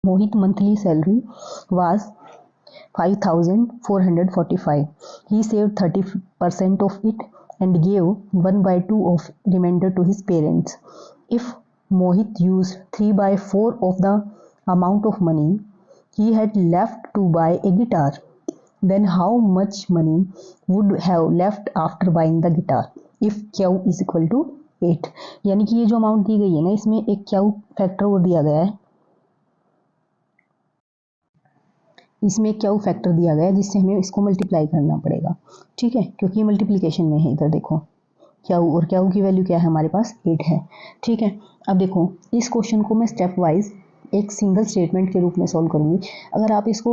Mohit monthly salary was 5,445. He saved 30% of it and gave 1/2 of remainder to his parents. If Mohit used 3/4 of the amount of money he had left to buy a guitar, then how much money would have left after buying the guitar if Q is equal to 8? यानी कि ये जो amount दी गई है ना, इसमें एक Q factor और दिया गया है, इसमें Q फैक्टर दिया गया है जिससे हमें इसको मल्टीप्लाई करना पड़ेगा, ठीक है, क्योंकि मल्टीप्लिकेशन में है। इधर देखो Q और Q की वैल्यू क्या है, हमारे पास 8 है, ठीक है। अब देखो इस क्वेश्चन को मैं स्टेप वाइज एक सिंगल स्टेटमेंट के रूप में सॉल्व करूंगी। अगर आप इसको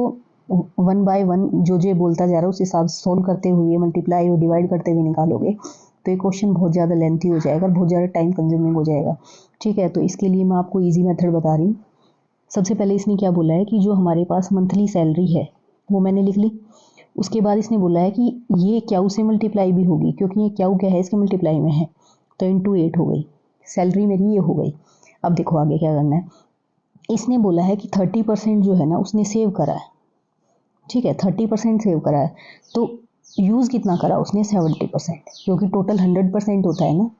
1 बाय 1 जो बोलता जा रहा है उस हिसाब से सॉल्व करते हुए, मल्टीप्लाई और डिवाइड करते हुए निकालोगे तो ये क्वेश्चन बहुत ज़्यादा लेंथी हो जाएगा, बहुत ज़्यादा टाइम कंज्यूमिंग हो जाएगा, ठीक है। तो इसके लिए मैं आपको ईजी मेथड बता रही हूँ। सबसे पहले इसने क्या बोला है कि जो हमारे पास मंथली सैलरी है वो मैंने लिख ली। उसके बाद इसने बोला है कि ये Q से मल्टीप्लाई भी होगी, क्योंकि ये Q क्या है, इसके मल्टीप्लाई में है, तो इंटू 8 हो गई, सैलरी मेरी ये हो गई। अब देखो आगे क्या करना है। इसने बोला है कि 30% जो है ना उसने सेव करा है, ठीक है, 30% सेव करा है, तो यूज़ कितना करा उसने, 70%, क्योंकि टोटल 100% होता है ना,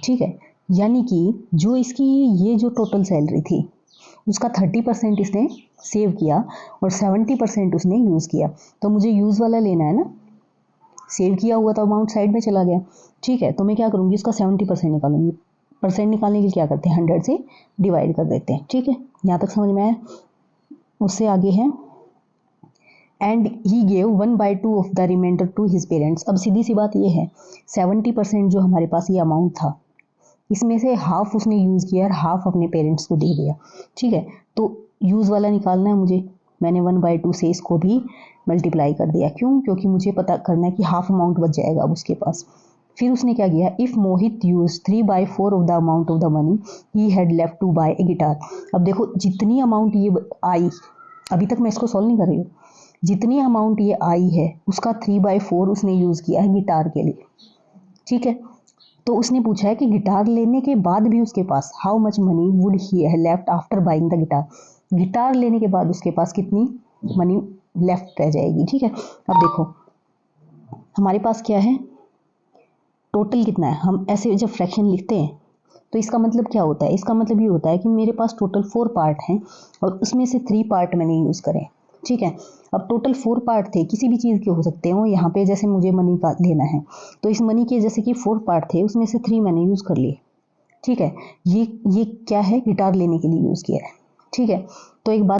ठीक है। यानी कि जो इसकी ये जो टोटल सैलरी थी उसका 30% इसने सेव किया और 70% उसने यूज़ किया। तो मुझे यूज़ वाला लेना है ना, सेव किया हुआ तो अमाउंट साइड में चला गया, ठीक है। तो मैं क्या करूँगी, उसका 70% निकालूंगी। परसेंट निकालने के लिए क्या करते हैं, 100 से डिवाइड कर देते हैं, ठीक है। यहाँ तक समझ में आया। उससे आगे है and he gave 1/2 of the reminder to his parents. अब सीधी सी बात ये है, 70% जो हमारे पास ये अमाउंट था इसमें से हाफ उसने यूज़ किया और हाफ अपने पेरेंट्स को दे दिया, ठीक है। तो यूज़ वाला निकालना है मुझे, मैंने 1/2 से इसको भी मल्टीप्लाई कर दिया। क्यों, क्योंकि मुझे पता करना है कि हाफ अमाउंट बच जाएगा अब उसके पास। फिर उसने क्या किया, if Mohit use 3/4 of the amount of the money he had left to buy a guitar. अब देखो जितनी अमाउंट ये आई, अभी तक मैं इसको सॉल्व नहीं कर रही हूँ, जितनी अमाउंट ये आई है उसका 3/4 उसने यूज़ किया है गिटार के लिए, ठीक है। तो उसने पूछा है कि गिटार लेने के बाद भी उसके पास how much money would he have left after buying the guitar. Guitar लेने के बाद उसके पास कितनी मनी लेफ्ट रह जाएगी, ठीक है। अब देखो हमारे पास क्या है, टोटल कितना है। हम ऐसे जब फ्रैक्शन लिखते हैं तो इसका मतलब क्या होता है, इसका मतलब ये होता है कि मेरे पास टोटल 4 पार्ट हैं और उसमें से 3 पार्ट मैंने यूज़ करे, ठीक है। अब टोटल 4 पार्ट थे, किसी भी चीज़ के हो सकते हो। यहाँ पे जैसे मुझे मनी का लेना है तो इस मनी के जैसे कि 4 पार्ट थे, उसमें से 3 मैंने यूज़ कर लिए, ठीक है। ये क्या है, गिटार लेने के लिए यूज़ किया है, ठीक है। तो एक बात